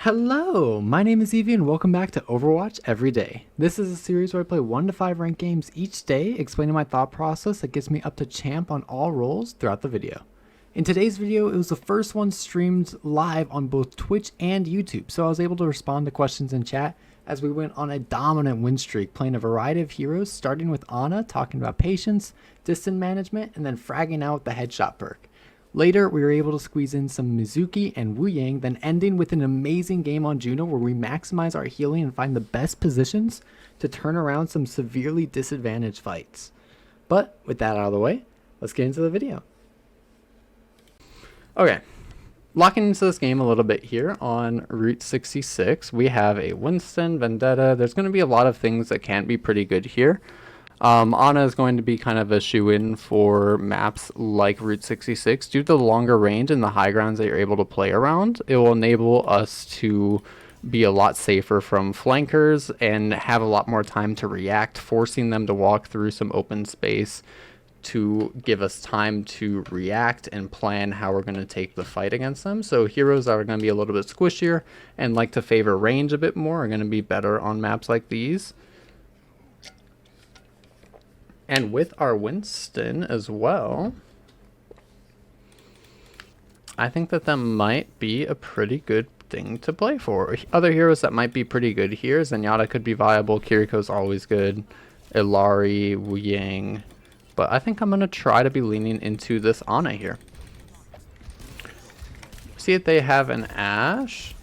Hello, my name is Evie and welcome back to Overwatch Everyday. This is a series where I play 1 to 5 ranked games each day, explaining my thought process that gets me up to champ on all roles throughout the video. In today's video, it was the first one streamed live on both Twitch and YouTube, so I was able to respond to questions in chat as we went on a dominant win streak, playing a variety of heroes, starting with Ana, talking about patience, distance management, and then fragging out with the headshot perk. Later, we were able to squeeze in some Mizuki and Wuyang, then ending with an amazing game on Juno where we maximize our healing and find the best positions to turn around some severely disadvantaged fights. But with that out of the way, let's get into the video. Okay, locking into this game a little bit here on Route 66, we have a Winston, Vendetta. There's going to be a lot of things that can be pretty good here. Ana is going to be kind of a shoe-in for maps like Route 66. Due to the longer range and the high grounds that you're able to play around, it will enable us to be a lot safer from flankers and have a lot more time to react, forcing them to walk through some open space to give us time to react and plan how we're going to take the fight against them. So heroes that are going to be a little bit squishier and like to favor range a bit more are going to be better on maps like these. And with our Winston as well, I think that might be a pretty good thing to play for. Other heroes that might be pretty good here, Zenyatta could be viable, Kiriko's always good, Illari, Wuyang. But I think I'm going to try to be leaning into this Ana here. See if they have an Ashe.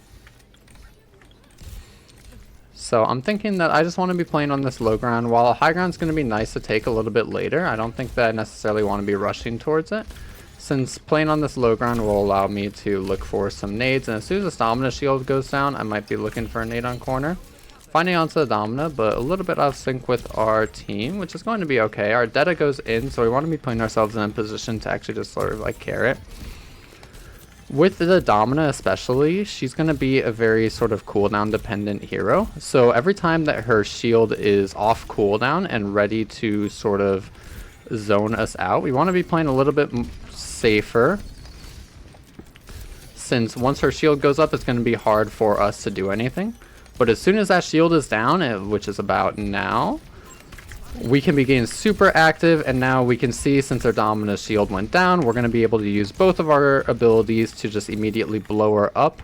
So I'm thinking that I just want to be playing on this low ground. While high ground's going to be nice to take a little bit later, I don't think that I necessarily want to be rushing towards it, since playing on this low ground will allow me to look for some nades, and as soon as the stamina shield goes down, I might be looking for a nade on corner. Finding onto the Domina, but a little bit out of sync with our team, which is going to be okay. Our Detta goes in, so we want to be putting ourselves in a position to actually just sort of like carry it. With the Domina especially, she's going to be a very sort of cooldown dependent hero. So every time that her shield is off cooldown and ready to sort of zone us out, we want to be playing a little bit safer. Since once her shield goes up, it's going to be hard for us to do anything. But as soon as that shield is down, which is about now, we can be getting super active, and now we can see since our Domina's shield went down, we're going to be able to use both of our abilities to just immediately blow her up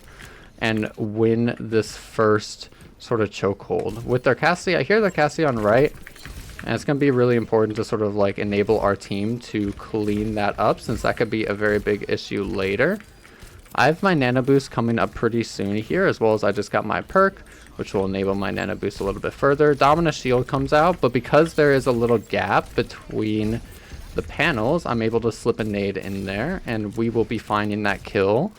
and win this first sort of chokehold. With their Cassie, I hear their Cassie on right, and it's going to be really important to sort of like enable our team to clean that up, since that could be a very big issue later. I have my Nano Boost coming up pretty soon here, as well as I just got my perk, which will enable my Nano Boost a little bit further. Domina shield comes out, but because there is a little gap between the panels, I'm able to slip a nade in there, and we will be finding that kill.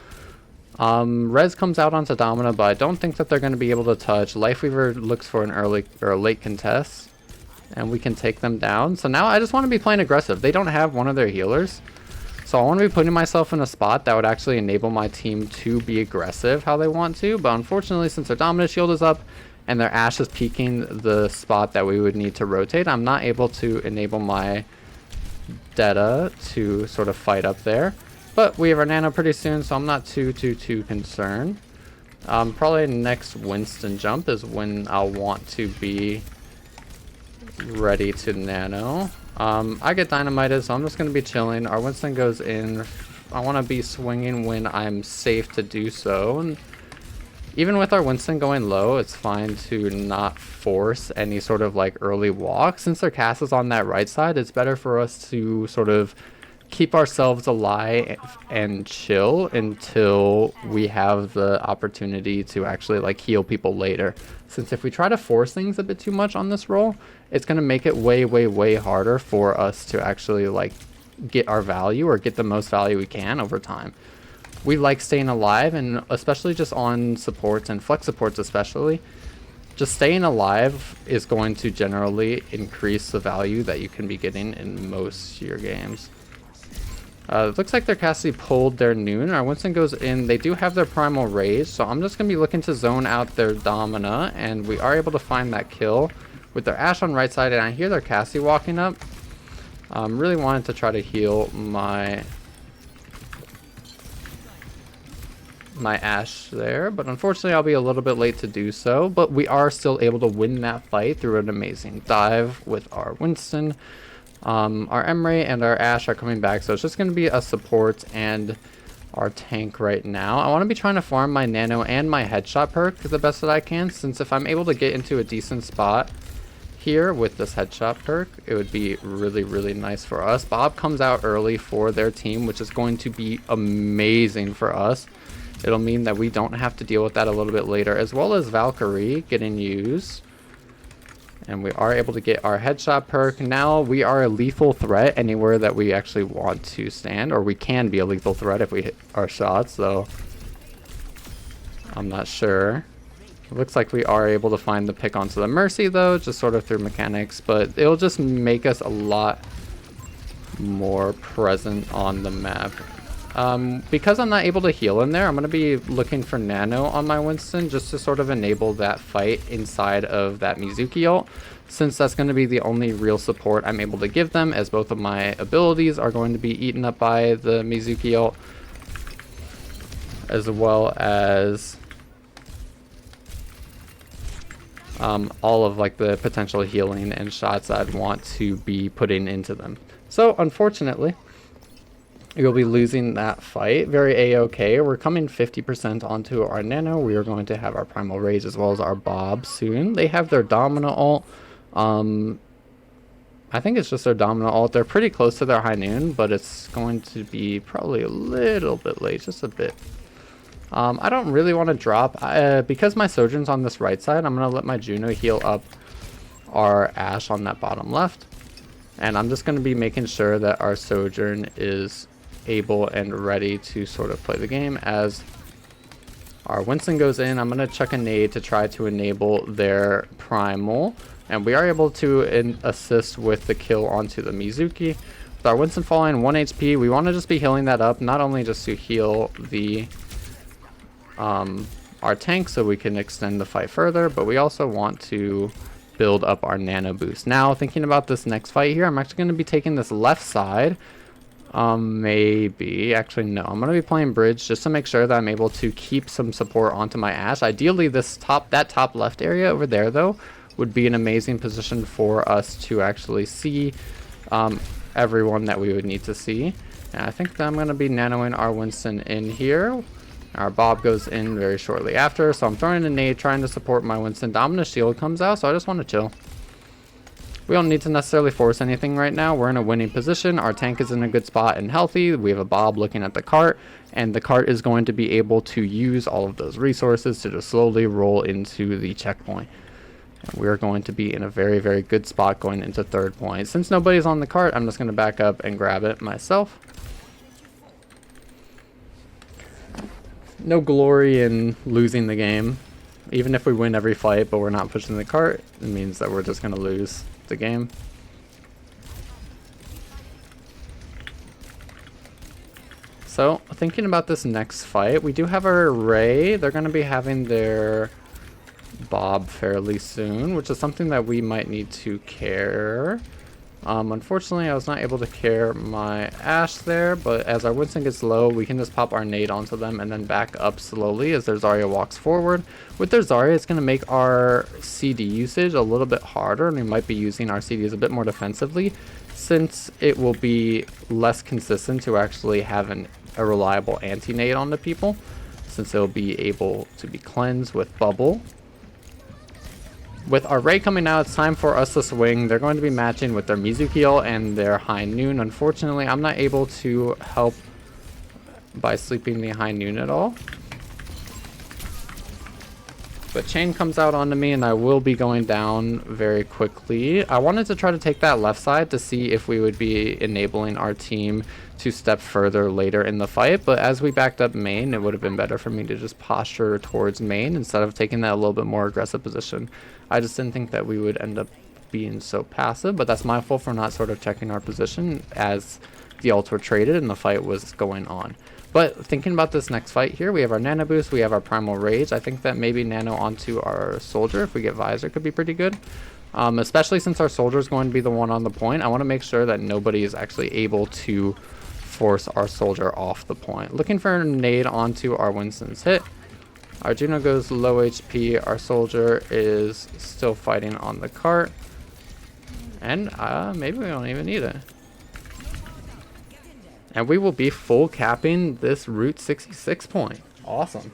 Rez comes out onto Domina, but I don't think that they're going to be able to touch. Lifeweaver looks for an early or a late contest, and we can take them down. So now I just want to be playing aggressive. They don't have one of their healers. So I want to be putting myself in a spot that would actually enable my team to be aggressive how they want to. But unfortunately, since their Dominant shield is up and their Ashe is peeking the spot that we would need to rotate, I'm not able to enable my Detta to sort of fight up there. But we have our Nano pretty soon, so I'm not too concerned. Probably next Winston jump is when I'll want to be ready to Nano. I get dynamited, so I'm just going to be chilling. Our Winston goes in. I want to be swinging when I'm safe to do so. And even with our Winston going low, it's fine to not force any sort of like early walk. Since their cast is on that right side, it's better for us to sort of keep ourselves alive and chill until we have the opportunity to actually like heal people later. Since if we try to force things a bit too much on this role, it's going to make it way harder for us to actually like get our value or get the most value we can over time. We like staying alive, and especially just on supports and flex supports especially, just staying alive is going to generally increase the value that you can be getting in most of your games. It looks like their Cassie pulled their Noon. Our Winston goes in. They do have their Primal Rage, so I'm just going to be looking to zone out their Domina, and we are able to find that kill with their Ashe on right side, and I hear their Cassie walking up. Really wanted to try to heal my my Ashe there, but unfortunately I'll be a little bit late to do so. But we are still able to win that fight through an amazing dive with our Winston. Our Emery and our Ashe are coming back, so it's just going to be a support and our tank right now. I want to be trying to farm my nano and my headshot perk the best that I can, since if I'm able to get into a decent spot here with this headshot perk, it would be really, really nice for us. Bob comes out early for their team, which is going to be amazing for us. It'll mean that we don't have to deal with that a little bit later, as well as Valkyrie getting used. And we are able to get our headshot perk. Now we are a lethal threat anywhere that we actually want to stand, or we can be a lethal threat if we hit our shots, though I'm not sure. It looks like we are able to find the pick onto the Mercy, though, just sort of through mechanics, but it'll just make us a lot more present on the map. Because I'm not able to heal in there, I'm going to be looking for nano on my Winston just to sort of enable that fight inside of that Mizuki ult, since that's going to be the only real support I'm able to give them, as both of my abilities are going to be eaten up by the Mizuki ult, as well as all of like the potential healing and shots I'd want to be putting into them. So unfortunately, you'll be losing that fight. Very a-okay. We're coming 50% onto our nano. We are going to have our primal rage as well as our Bob soon. They have their domino ult. I think it's just their domino ult. They're pretty close to their high noon, but it's going to be probably a little bit late, just a bit. I don't really want to drop because my Sojourn's on this right side. I'm going to let my Juno heal up our Ashe on that bottom left, and I'm just going to be making sure that our Sojourn is able and ready to sort of play the game. As our Winston goes in, I'm going to chuck a nade to try to enable their primal, and we are able to assist with the kill onto the Mizuki. With our Winston falling 1 HP, we want to just be healing that up, not only just to heal the our tank so we can extend the fight further, but we also want to build up our nano boost. Now, thinking about this next fight here, I'm actually going to be taking this left side. Maybe, actually no, I'm going to be playing bridge just to make sure that I'm able to keep some support onto my Ashe. Ideally, that top left area over there, though, would be an amazing position for us to actually see everyone that we would need to see. And I think that I'm going to be nanoing our Winston in here. Our Bob goes in very shortly after, so I'm throwing a nade trying to support my Winston. Dominus shield comes out, so I just want to chill. We don't need to necessarily force anything right now. We're in a winning position. Our tank is in a good spot and healthy. We have a Bob looking at the cart, and the cart is going to be able to use all of those resources to just slowly roll into the checkpoint. And we're going to be in a very, very good spot going into third point. Since nobody's on the cart, I'm just going to back up and grab it myself. No glory in losing the game. Even if we win every fight, but we're not pushing the cart, it means that we're just going to lose the game. So, thinking about this next fight, we do have our Ray. They're going to be having their Bob fairly soon, which is something that we might need to care. Unfortunately, I was not able to care my Ashe there, but as our Winston gets low, we can just pop our nade onto them and then back up slowly as their Zarya walks forward. With their Zarya, it's going to make our CD usage a little bit harder, and we might be using our CDs a bit more defensively, since it will be less consistent to actually have a reliable anti-nade on the people, since they'll be able to be cleansed with bubble. With our Ray coming out, it's time for us to swing. They're going to be matching with their Mizuki ult and their high noon. Unfortunately, I'm not able to help by sleeping the high noon at all. But Chain comes out onto me, and I will be going down very quickly. I wanted to try to take that left side to see if we would be enabling our team to step further later in the fight, but as we backed up main, it would have been better for me to just posture towards main instead of taking that a little bit more aggressive position. I just didn't think that we would end up being so passive, but that's my fault for not sort of checking our position as the ults were traded and the fight was going on. But thinking about this next fight here, we have our nano boost, we have our primal rage. I think that maybe nano onto our soldier, if we get visor, could be pretty good. Especially since our soldier is going to be the one on the point. I want to make sure that nobody is actually able to force our soldier off the point. Looking for a nade onto our Winston's hit. Our Juno goes low HP. Our soldier is still fighting on the cart. And maybe we don't even need it. And we will be full capping this Route 66 point. Awesome.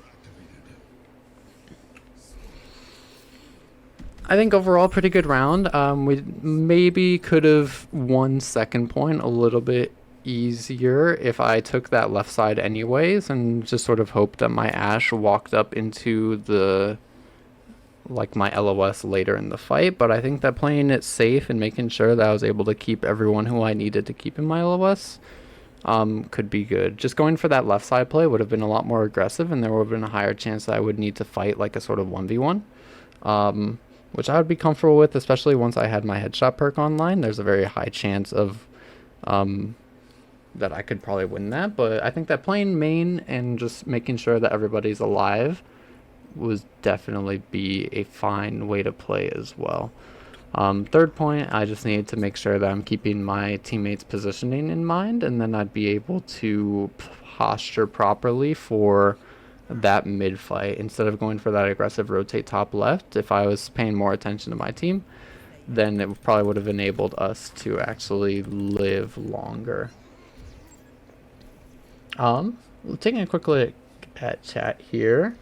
I think overall pretty good round. We maybe could have won second point a little bit easier if I took that left side anyways and just sort of hoped that my Ashe walked up into the my LOS later in the fight. But I think that playing it safe and making sure that I was able to keep everyone who I needed to keep in my LOS could be good. Just going for that left side play would have been a lot more aggressive, and there would have been a higher chance that I would need to fight like a sort of 1v1, which I would be comfortable with, especially once I had my headshot perk online. There's a very high chance of that I could probably win that. But I think that playing main and just making sure that everybody's alive would definitely be a fine way to play as well. Third point, I just needed to make sure that I'm keeping my teammates' positioning in mind, and then I'd be able to posture properly for that mid fight instead of going for that aggressive rotate top left. If I was paying more attention to my team, then it probably would have enabled us to actually live longer. Taking a quick look at chat here.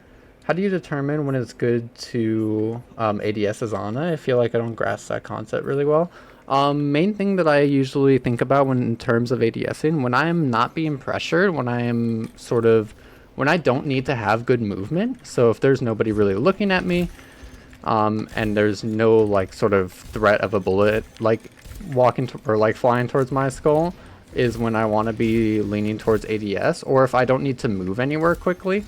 How do you determine when it's good to ADS as Ana? I feel like I don't grasp that concept really well. Main thing that I usually think about when in terms of ADSing, when I am not being pressured, when I am when I don't need to have good movement. So if there's nobody really looking at me, and there's no sort of threat of a bullet walking or flying towards my skull, is when I want to be leaning towards ADS, or if I don't need to move anywhere quickly.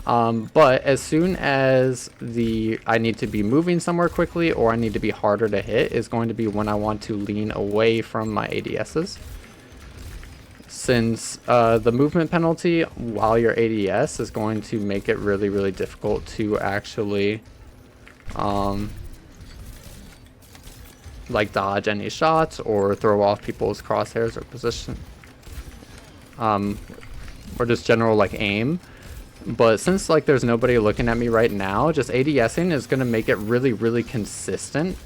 But as soon as I need to be moving somewhere quickly, or I need to be harder to hit, is going to be when I want to lean away from my ADSs. Since the movement penalty while you're ADS is going to make it really, really difficult to actually dodge any shots or throw off people's crosshairs or position, or just general aim. But since there's nobody looking at me right now, just ADSing is going to make it really, really consistent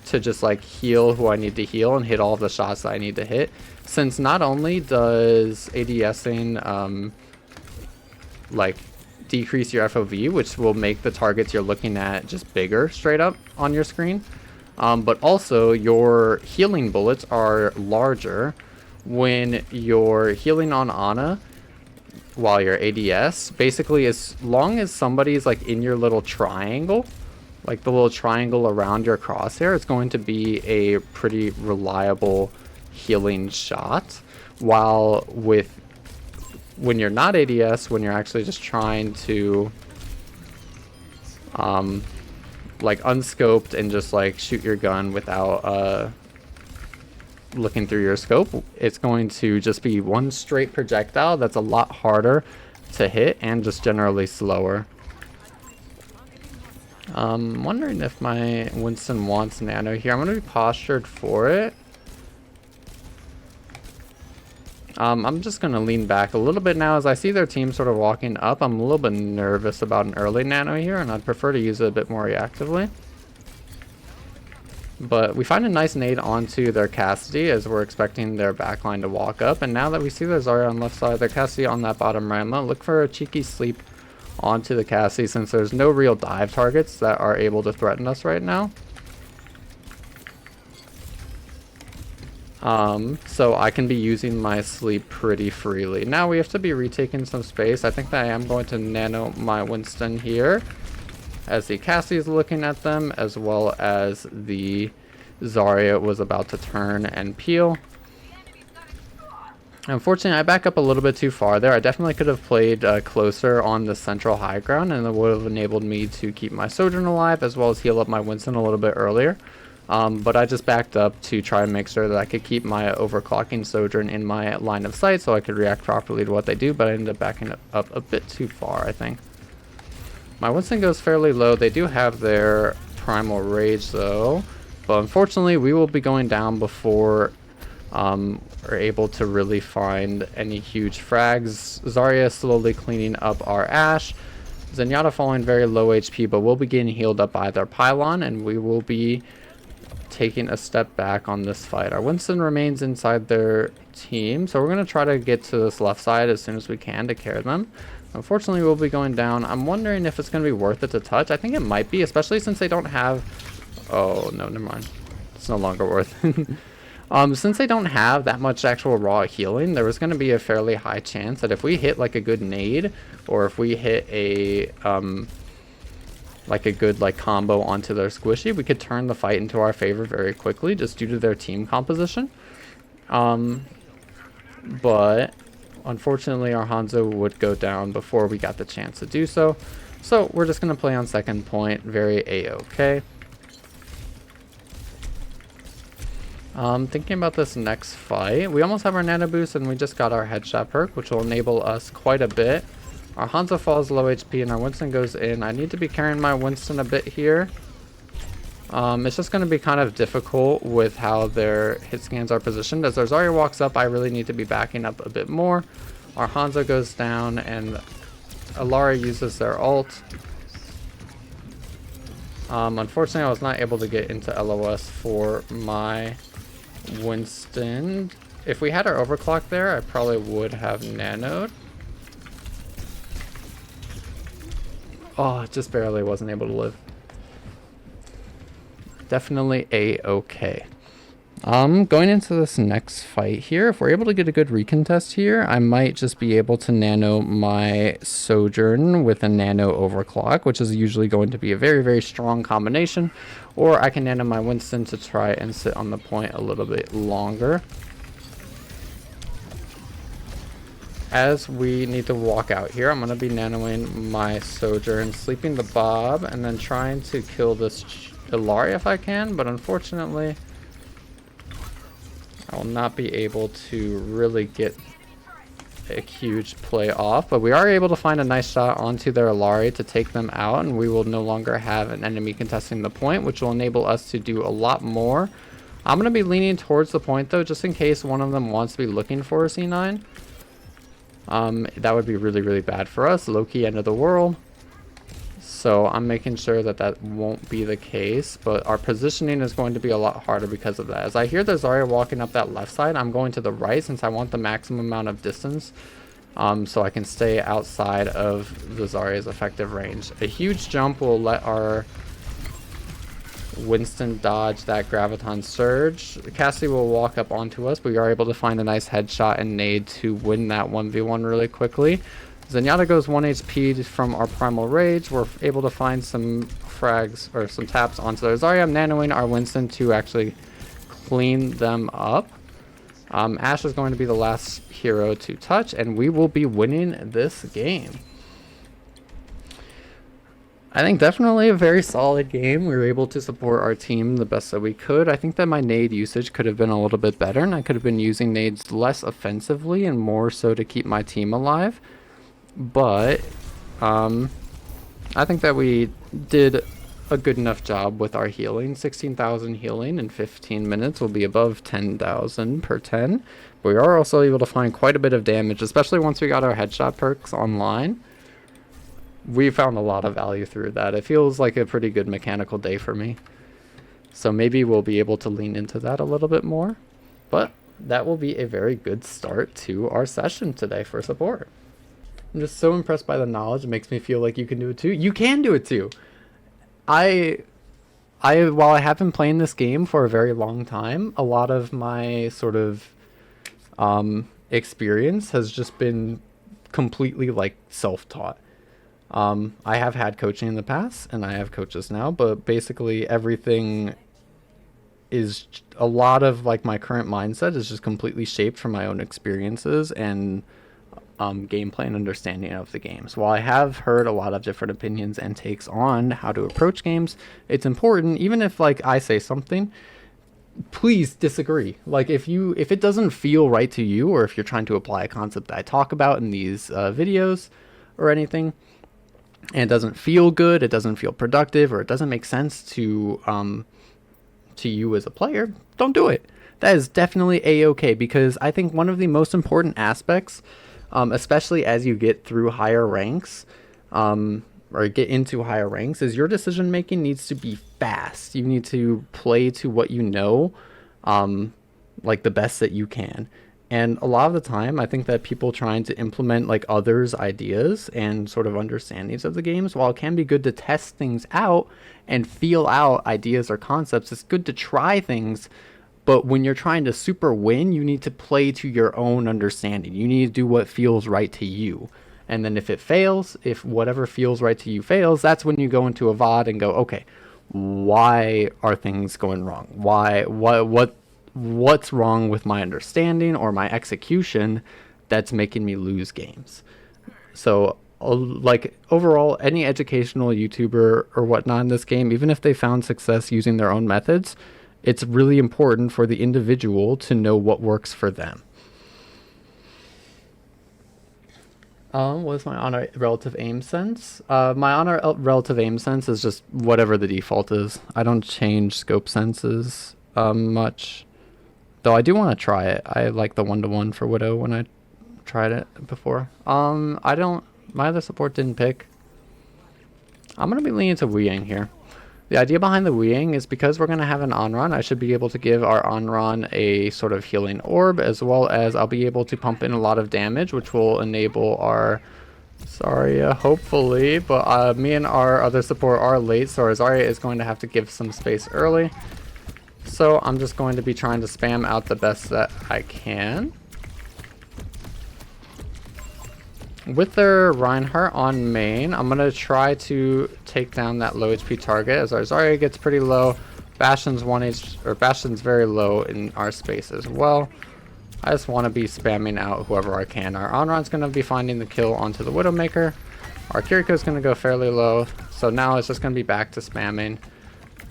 to just heal who I need to heal and hit all of the shots that I need to hit. Since not only does ADSing decrease your FOV, which will make the targets you're looking at just bigger straight up on your screen, but also your healing bullets are larger when you're healing on Ana while you're ADS. Basically, as long as somebody's in your little triangle, the little triangle around your crosshair, it's going to be a pretty reliable healing shot. While when you're not ADS, when you're actually just trying to unscoped and just shoot your gun without looking through your scope, it's going to just be one straight projectile that's a lot harder to hit and just generally slower. Wondering if my Winston wants nano here. I'm going to be postured for it. I'm just going to lean back a little bit now as I see their team sort of walking up. I'm a little bit nervous about an early nano here, and I'd prefer to use it a bit more reactively. But we find a nice nade onto their Cassidy as we're expecting their backline to walk up. And now that we see their Zarya on the left side, their Cassidy on that bottom Rama, look for a cheeky sleep onto the Cassidy since there's no real dive targets that are able to threaten us right now. So I can be using my sleep pretty freely. Now we have to be retaking some space. I think that I am going to nano my Winston here as the Cassie is looking at them, as well as the Zarya was about to turn and peel. Unfortunately, I back up a little bit too far there. I definitely could have played closer on the central high ground, and it would have enabled me to keep my Sojourn alive, as well as heal up my Winston a little bit earlier. But I just backed up to try and make sure that I could keep my overclocking Sojourn in my line of sight so I could react properly to what they do, but I ended up backing up a bit too far, I think. My Winston goes fairly low. They do have their Primal Rage though, but unfortunately we will be going down before are able to really find any huge frags. Zarya slowly cleaning up our Ashe. Zenyatta falling very low HP, but we'll be getting healed up by their pylon, and we will be taking a step back on this fight. Our Winston remains inside their team, so we're going to try to get to this left side as soon as we can to carry them. Unfortunately, we'll be going down. I'm wondering if it's going to be worth it to touch. I think it might be, especially since they don't have... Oh, no, never mind. It's no longer worth it. Since they don't have that much actual raw healing, there was going to be a fairly high chance that if we hit like a good nade, or if we hit a like a good like combo onto their squishy, we could turn the fight into our favor very quickly just due to their team composition. But unfortunately our Hanzo would go down before we got the chance to do so. So we're just going to play on second point, very a-okay. Thinking about this next fight, we almost have our nano boost and we just got our headshot perk, which will enable us quite a bit. Our Hanzo falls low HP and our Winston goes in. I need to be carrying my Winston a bit here. It's just going to be kind of difficult with how their hit scans are positioned. As our Zarya walks up, I really need to be backing up a bit more. Our Hanzo goes down and Alara uses their ult. Unfortunately, I was not able to get into LOS for my Winston. If we had our overclock there, I probably would have nanoed. Oh, just barely wasn't able to live. Definitely a-okay. Going into this next fight here, if we're able to get a good recontest here, I might just be able to nano my Sojourn with a nano overclock, which is usually going to be a very, very strong combination. Or I can nano my Winston to try and sit on the point a little bit longer. As we need to walk out here, I'm going to be nanoing my Sojourn, sleeping the Bob, and then trying to kill this Illari if I can, but unfortunately I will not be able to really get a huge play off, but we are able to find a nice shot onto their Illari to take them out, and we will no longer have an enemy contesting the point, which will enable us to do a lot more. I'm going to be leaning towards the point though, just in case one of them wants to be looking for a C9. That would be really, really bad for us. Low-key end of the world. So I'm making sure that that won't be the case, but our positioning is going to be a lot harder because of that. As I hear the Zarya walking up that left side, I'm going to the right since I want the maximum amount of distance, so I can stay outside of the Zarya's effective range. A huge jump will let our Winston dodge that Graviton Surge. Cassie will walk up onto us, but we are able to find a nice headshot and nade to win that 1v1 really quickly. Zenyatta goes 1 HP from our Primal Rage. We're able to find some frags or some taps onto their Zarya. I'm nanoing our Winston to actually clean them up. Ashe is going to be the last hero to touch, and we will be winning this game. I think definitely a very solid game. We were able to support our team the best that we could. I think that my nade usage could have been a little bit better, and I could have been using nades less offensively and more so to keep my team alive. But I think that we did a good enough job with our healing. 16,000 healing in 15 minutes will be above 10,000 per 10. We are also able to find quite a bit of damage, especially once we got our headshot perks online. We found a lot of value through that. It feels like a pretty good mechanical day for me. So maybe we'll be able to lean into that a little bit more. But that will be a very good start to our session today for support. I'm just so impressed by the knowledge. It makes me feel like you can do it too. You can do it too. While I have been playing this game for a very long time, a lot of my sort of experience has just been completely like self-taught. I have had coaching in the past and I have coaches now, but basically everything is a lot of like my current mindset is just completely shaped from my own experiences and gameplay and understanding of the games. While I have heard a lot of different opinions and takes on how to approach games, it's important, even if like I say something, please disagree. Like if it doesn't feel right to you, or if you're trying to apply a concept that I talk about in these videos or anything, and it doesn't feel good, it doesn't feel productive, or it doesn't make sense to you as a player, don't do it. that is definitely a-okay, because I think one of the most important aspects, especially as you get through higher ranks, or get into higher ranks, is your decision making needs to be fast. You need to play to what you know, like the best that you can. And a lot of the time, I think that people trying to implement like others' ideas and sort of understandings of the games, while it can be good to test things out and feel out ideas or concepts, it's good to try things. But when you're trying to super win, you need to play to your own understanding. You need to do what feels right to you. And then if it fails, if whatever feels right to you fails, that's when you go into a VOD and go, okay, why are things going wrong? What's wrong with my understanding or my execution that's making me lose games? So like overall, any educational YouTuber or whatnot in this game, even if they found success using their own methods, it's really important for the individual to know what works for them. What is my honor relative aim sense? My honor relative aim sense is just whatever the default is. I don't change scope senses much. Though I do want to try it. I like the 1-to-1 for Widow when I tried it before. I don't... My other support didn't pick. I'm going to be leaning to Wuyang here. The idea behind the Wuyang is because we're going to have an on-run, I should be able to give our on-run a sort of healing orb, as well as I'll be able to pump in a lot of damage, which will enable our... Zarya, hopefully, but me and our other support are late, so our Zarya is going to have to give some space early. So I'm just going to be trying to spam out the best that I can. With their Reinhardt on main, I'm going to try to take down that low HP target as our Zarya gets pretty low. Bastion's Bastion's very low in our space as well. I just want to be spamming out whoever I can. Our on-run's going to be finding the kill onto the Widowmaker. Our Kiriko's going to go fairly low, so now it's just going to be back to spamming.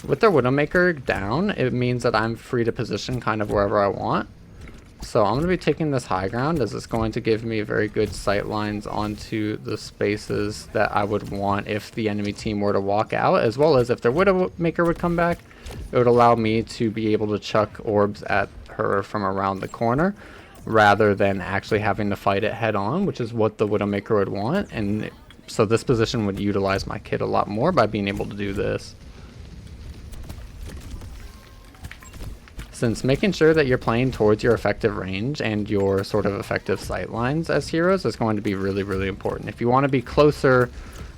With their Widowmaker down, it means that I'm free to position kind of wherever I want. So I'm going to be taking this high ground, as it's going to give me very good sight lines onto the spaces that I would want if the enemy team were to walk out, as well as if their Widowmaker would come back. It would allow me to be able to chuck orbs at her from around the corner, rather than actually having to fight it head on, which is what the Widowmaker would want. And so this position would utilize my kit a lot more by being able to do this. Since making sure that you're playing towards your effective range and your sort of effective sight lines as heroes is going to be really, really important. If you want to be closer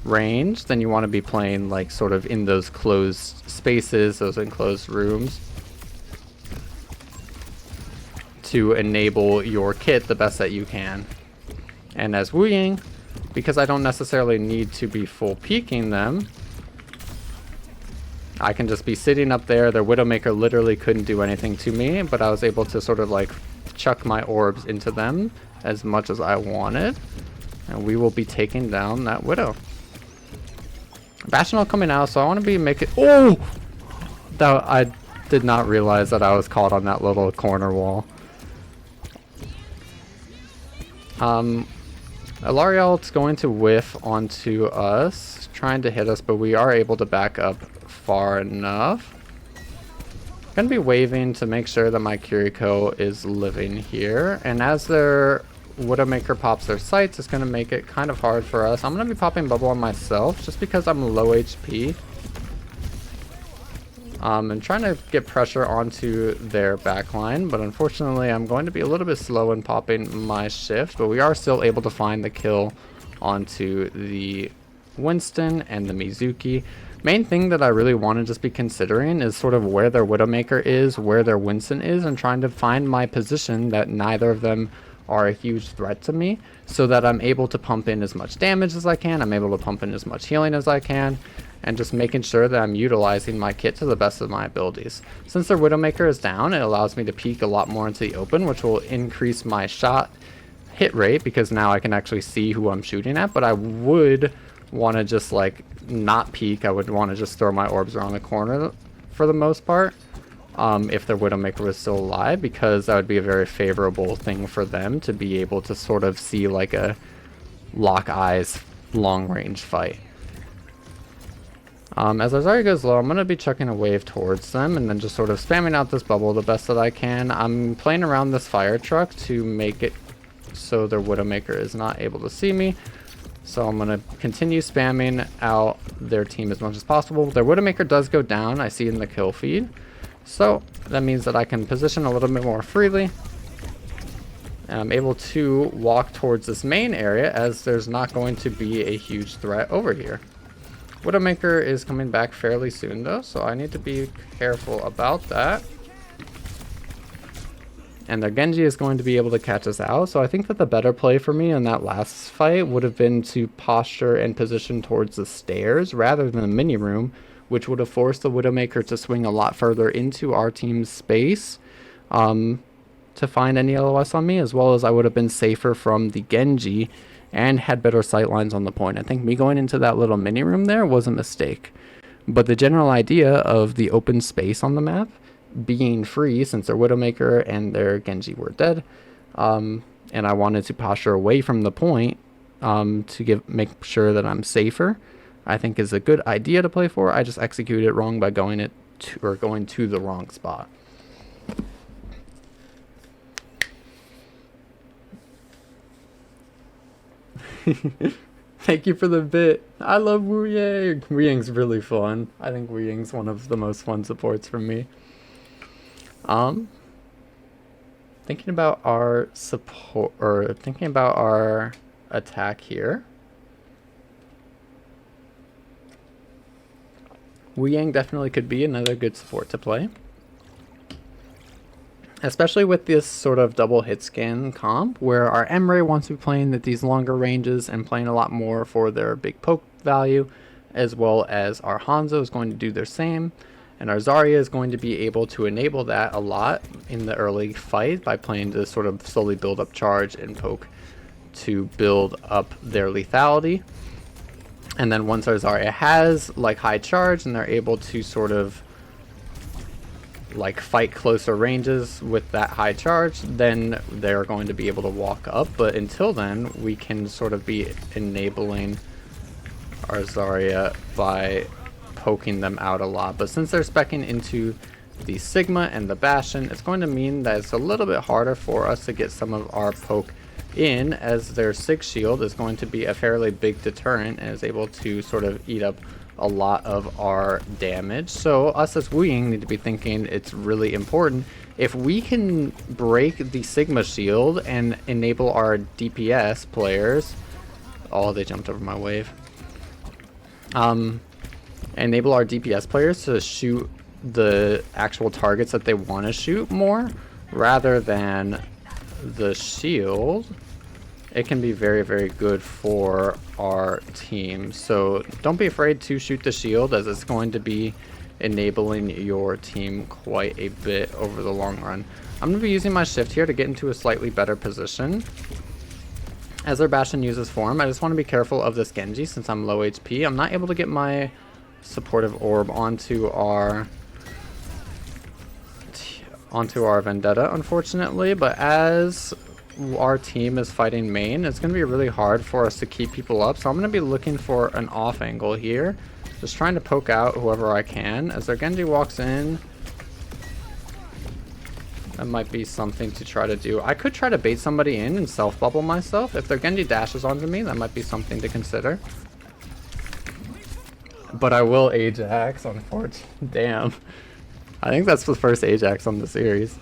range, then you want to be playing like sort of in those closed spaces, those enclosed rooms, to enable your kit the best that you can. And as Wuyang, because I don't necessarily need to be full peeking them, I can just be sitting up there. Their Widowmaker literally couldn't do anything to me, but I was able to sort of like chuck my orbs into them as much as I wanted. And we will be taking down that Widow. Bastion coming out, so I want to be making... Oh! That, I did not realize that I was caught on that little corner wall. Alariel's going to whiff onto us, trying to hit us, but we are able to back up far enough. Gonna be waving to make sure that my Kiriko is living here, and as their Widowmaker pops their sights, it's gonna make it kind of hard for us. I'm gonna be popping bubble on myself just because I'm low HP. And trying to get pressure onto their backline, but unfortunately I'm going to be a little bit slow in popping my shift, but we are still able to find the kill onto the Winston and the Mizuki. Main thing that I really want to just be considering is sort of where their Widowmaker is, where their Winston is, and trying to find my position that neither of them are a huge threat to me, so that I'm able to pump in as much damage as I can, I'm able to pump in as much healing as I can, and just making sure that I'm utilizing my kit to the best of my abilities. Since their Widowmaker is down, it allows me to peek a lot more into the open, which will increase my shot hit rate, because now I can actually see who I'm shooting at, but I would want to just like not peek. I would want to just throw my orbs around the corner for the most part, if their Widowmaker was still alive, because that would be a very favorable thing for them to be able to sort of see like a lock eyes long range fight. As our Zarya goes low, I'm going to be chucking a wave towards them and then just sort of spamming out this bubble the best that I can. I'm playing around this fire truck to make it so their Widowmaker is not able to see me. So I'm going to continue spamming out their team as much as possible. Their Widowmaker does go down, I see in the kill feed. So that means that I can position a little bit more freely. And I'm able to walk towards this main area as there's not going to be a huge threat over here. Widowmaker is coming back fairly soon though, so I need to be careful about that. And their Genji is going to be able to catch us out, so I think that the better play for me in that last fight would have been to posture and position towards the stairs rather than the mini room, which would have forced the Widowmaker to swing a lot further into our team's space to find any LOS on me, as well as I would have been safer from the Genji and had better sight lines on the point. I think me going into that little mini room there was a mistake. But the general idea of the open space on the map being free, since their Widowmaker and their Genji were dead, and I wanted to posture away from the point to make sure that I'm safer, I think is a good idea to play for. I just executed it wrong by going to the wrong spot. Thank you for the bit. I love Wuyang. Wuyang's really fun. I think Wuyang's one of the most fun supports for me. Thinking about our support, or thinking about our attack here. Wuyang definitely could be another good support to play. Especially with this sort of double hit scan comp, where our Emre wants to be playing at these longer ranges and playing a lot more for their big poke value, as well as our Hanzo is going to do their same, and our Zarya is going to be able to enable that a lot in the early fight by playing to sort of slowly build up charge and poke to build up their lethality. And then once our Zarya has like high charge and they're able to sort of like fight closer ranges with that high charge, then they're going to be able to walk up. But until then, we can sort of be enabling our Zarya by poking them out a lot. But since they're speccing into the Sigma and the Bastion, it's going to mean that it's a little bit harder for us to get some of our poke in, as their Sig Shield is going to be a fairly big deterrent and is able to sort of eat up a lot of our damage. So us as Wuyang need to be thinking it's really important if we can break the Sigma shield and enable our DPS players. Oh, they jumped over my wave. Enable our DPS players to shoot the actual targets that they want to shoot more rather than the shield. It can be very, very good for our team. So don't be afraid to shoot the shield, as it's going to be enabling your team quite a bit over the long run. I'm going to be using my shift here to get into a slightly better position. As their Bastion uses form, I just want to be careful of this Genji since I'm low HP. I'm not able to get my supportive orb onto our Vendetta, unfortunately, but as our team is fighting main, it's going to be really hard for us to keep people up, so I'm going to be looking for an off angle here, just trying to poke out whoever I can. As their Genji walks in, that might be something to try to do. I could try to bait somebody in and self bubble myself. If their Genji dashes onto me, that might be something to consider. But I will Ajax, unfortunately. Damn. I think that's the first Ajax on the series.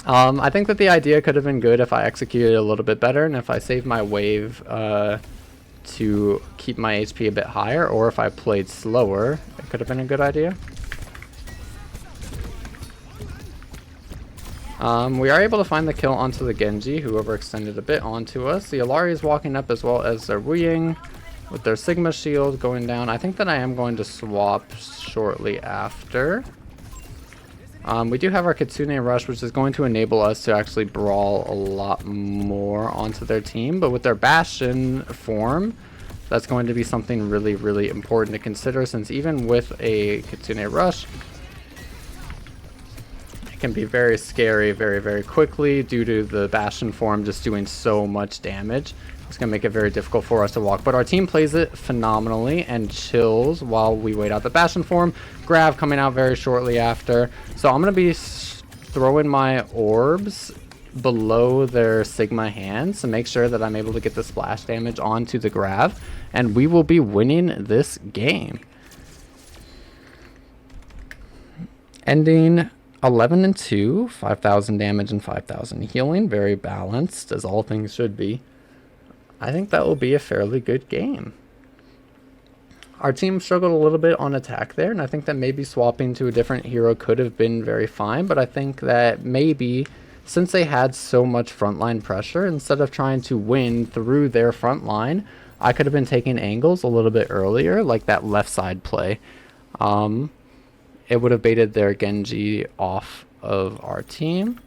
I think that the idea could have been good if I executed a little bit better and if I saved my wave to keep my HP a bit higher, or if I played slower. It could have been a good idea. We are able to find the kill onto the Genji, who overextended a bit onto us. The Illari is walking up as well as their Wuyang with their Sigma shield going down. I think that I am going to swap shortly after. We do have our Kitsune Rush, which is going to enable us to actually brawl a lot more onto their team. But with their Bastion form, that's going to be something really, really important to consider, since even with a Kitsune Rush, it can be very scary very, very quickly due to the Bastion form just doing so much damage. It's going to make it very difficult for us to walk. But our team plays it phenomenally and chills while we wait out the Bastion form. Grav coming out very shortly after. So I'm going to be throwing my orbs below their Sigma hands to make sure that I'm able to get the splash damage onto the Grav. And we will be winning this game. Ending 11-2, 5,000 damage and 5,000 healing. Very balanced, as all things should be. I think that will be a fairly good game. Our team struggled a little bit on attack there, and I think that maybe swapping to a different hero could have been very fine, but I think that maybe since they had so much frontline pressure, instead of trying to win through their front line, I could have been taking angles a little bit earlier, like that left side play. It would have baited their Genji off of our team,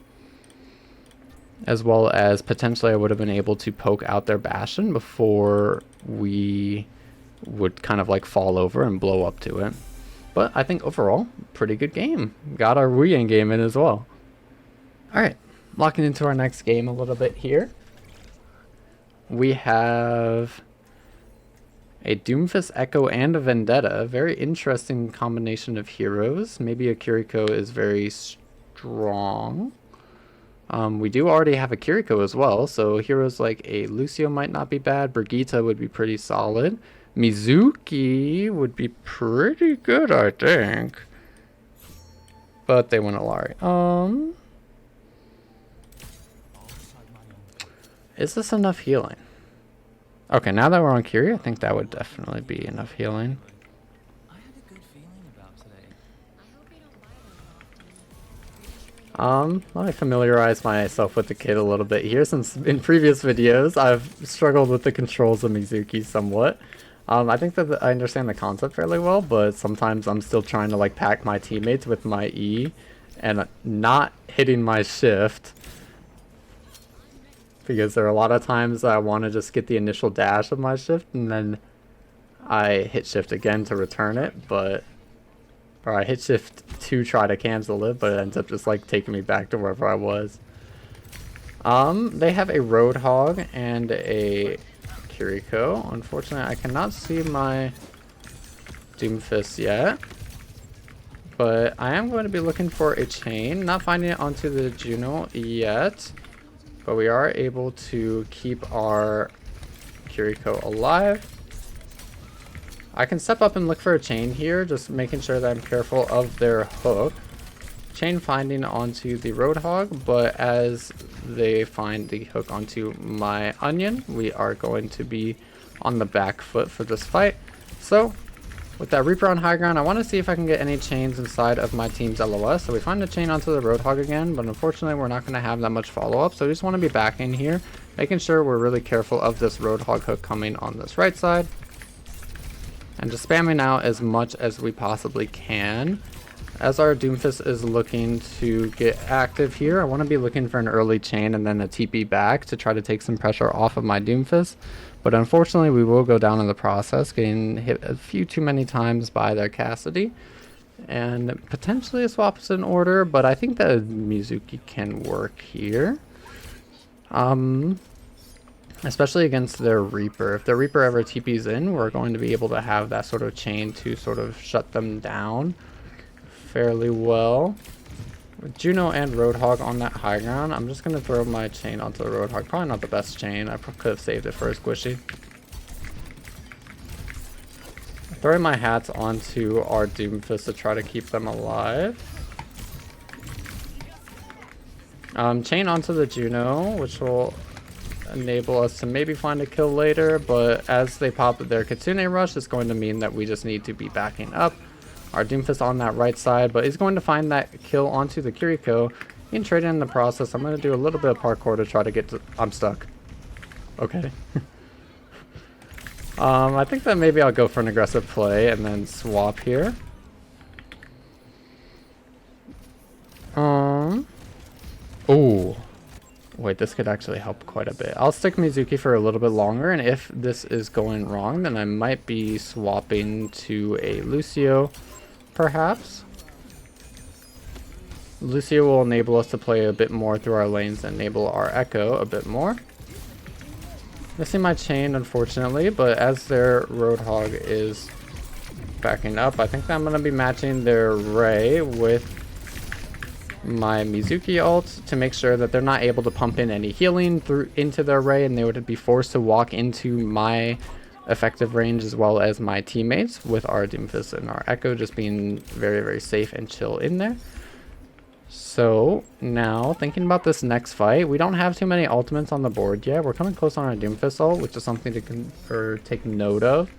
as well as potentially I would have been able to poke out their Bastion before we would kind of like fall over and blow up to it. But I think overall, pretty good game. Got our Wuyang game in as well. Alright, locking into our next game a little bit here. We have a Doomfist Echo and a Vendetta. Very interesting combination of heroes. Maybe a Kiriko is very strong. We do already have a Kiriko as well, so heroes like a Lucio might not be bad. Brigitte would be pretty solid. Mizuki would be pretty good, I think. But they went Alari. Is this enough healing? Okay, now that we're on Kiri, I think that would definitely be enough healing. Let me familiarize myself with the kit a little bit here, since in previous videos I've struggled with the controls of Mizuki somewhat. I think that I understand the concept fairly well, but sometimes I'm still trying to like pack my teammates with my E and not hitting my shift. Because there are a lot of times I want to just get the initial dash of my shift and then I hit shift again to return it, or I hit shift to try to cancel it, but it ends up just like taking me back to wherever I was. They have a Roadhog and a Kiriko. Unfortunately, I cannot see my Doomfist yet, but I am going to be looking for a chain. Not finding it onto the Juno yet. But we are able to keep our Kiriko alive. I can step up and look for a chain here, just making sure that I'm careful of their hook. Chain finding onto the Roadhog, but as they find the hook onto my Onion, we are going to be on the back foot for this fight. So, with that Reaper on high ground, I want to see if I can get any chains inside of my team's LOS. So we find a chain onto the Roadhog again, but unfortunately we're not going to have that much follow-up. So we just want to be back in here, making sure we're really careful of this Roadhog hook coming on this right side. And just spamming out as much as we possibly can. As our Doomfist is looking to get active here, I want to be looking for an early chain and then a TP back to try to take some pressure off of my Doomfist. But unfortunately, we will go down in the process, getting hit a few too many times by their Cassidy. And potentially a swap is in order, but I think that Mizuki can work here. Especially against their Reaper. If their Reaper ever TPs in, we're going to be able to have that sort of chain to sort of shut them down fairly well. With Juno and Roadhog on that high ground, I'm just going to throw my chain onto the Roadhog. Probably not the best chain. I could have saved it for a squishy. Throwing my hats onto our Doomfist to try to keep them alive. Chain onto the Juno, which will enable us to maybe find a kill later, but as they pop their Kitsune Rush, it's going to mean that we just need to be backing up. Our Doomfist on that right side, but he's going to find that kill onto the Kiriko. He can trade in the process. I'm going to do a little bit of parkour to try to get to... I'm stuck. Okay. I think that maybe I'll go for an aggressive play and then swap here. Oh. Wait, this could actually help quite a bit. I'll stick Mizuki for a little bit longer, and if this is going wrong, then I might be swapping to a Lucio, perhaps. Lucio will enable us to play a bit more through our lanes and enable our Echo a bit more. Missing my chain, unfortunately, but as their Roadhog is backing up, I think that I'm going to be matching their Ray with my Mizuki ult to make sure that they're not able to pump in any healing through into their Ray, and they would be forced to walk into my effective range as well as my teammates, with our Doomfist and our Echo just being very, very safe and chill in there. So now thinking about this next fight, we don't have too many ultimates on the board yet. We're coming close on our Doomfist ult, which is something to take note of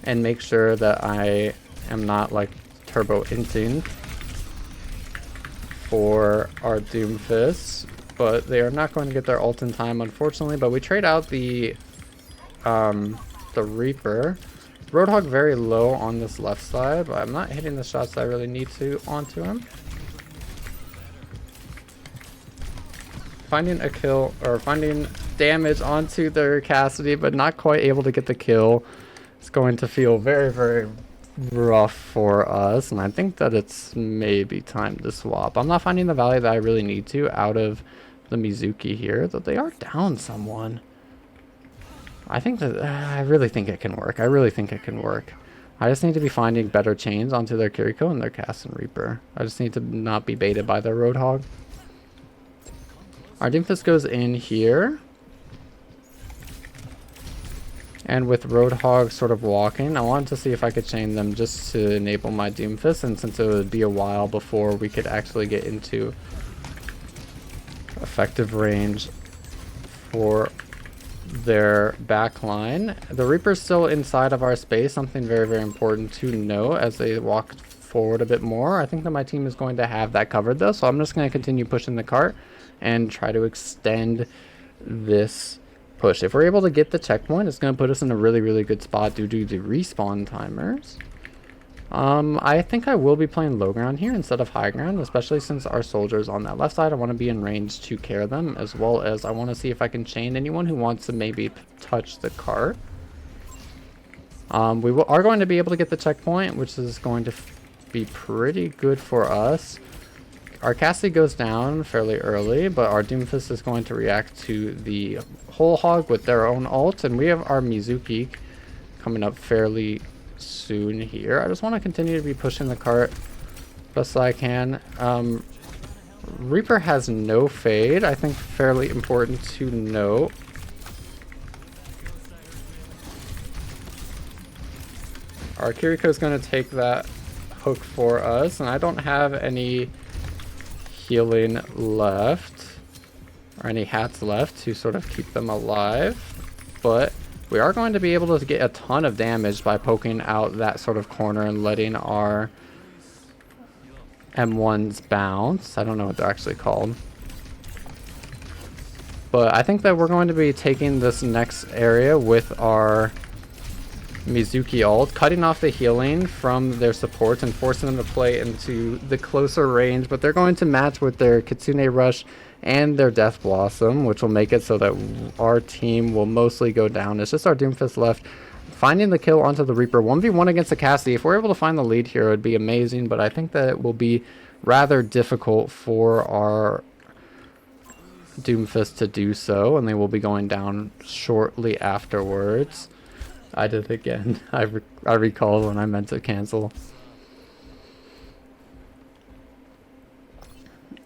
and make sure that I am not like turbo inting for our Doomfist, but they are not going to get their ult in time, unfortunately. But we trade out the Reaper. Roadhog very low on this left side, but I'm not hitting the shots that I really need to onto him. Finding a kill, or finding damage onto their Cassidy, but not quite able to get the kill. It's going to feel very, very rough for us, and I think that it's maybe time to swap. I'm not finding the value that I really need to out of the Mizuki here, though they are down someone. I think that I really think it can work. I really think it can work. I just need to be finding better chains onto their Kiriko and their Cass and Reaper. I just need to not be baited by their Roadhog. Our Doomfist goes in here. And with Roadhog sort of walking, I wanted to see if I could chain them just to enable my Doomfist, and since it would be a while before we could actually get into effective range for their backline. The Reaper's still inside of our space, something very, very important to know as they walk forward a bit more. I think that my team is going to have that covered though, so I'm just going to continue pushing the cart and try to extend this push. If we're able to get the checkpoint, it's going to put us in a really, really good spot due to the respawn timers. I think I will be playing low ground here instead of high ground, especially since our soldiers on that left side. I want to be in range to care them, as well as I want to see if I can chain anyone who wants to maybe touch the cart. We are going to be able to get the checkpoint, which is going to be pretty good for us. Our Cassidy goes down fairly early, but our Doomfist is going to react to the whole hog with their own ult, and we have our Mizuki coming up fairly soon here. I just want to continue to be pushing the cart best I can. Reaper has no fade. I think fairly important to note. Our Kiriko is going to take that hook for us, and I don't have any healing left or any hats left to sort of keep them alive, but we are going to be able to get a ton of damage by poking out that sort of corner and letting our M1s bounce. I don't know what they're actually called. But I think that we're going to be taking this next area with our Mizuki ult, cutting off the healing from their supports and forcing them to play into the closer range. But they're going to match with their Kitsune Rush and their Death Blossom, which will make it so that our team will mostly go down. It's just our Doomfist left finding the kill onto the Reaper. 1v1 against the Cassidy. If we're able to find the lead here, it would be amazing, but I think that it will be rather difficult for our Doomfist to do so, and they will be going down shortly afterwards. I did it again. I recall when I meant to cancel.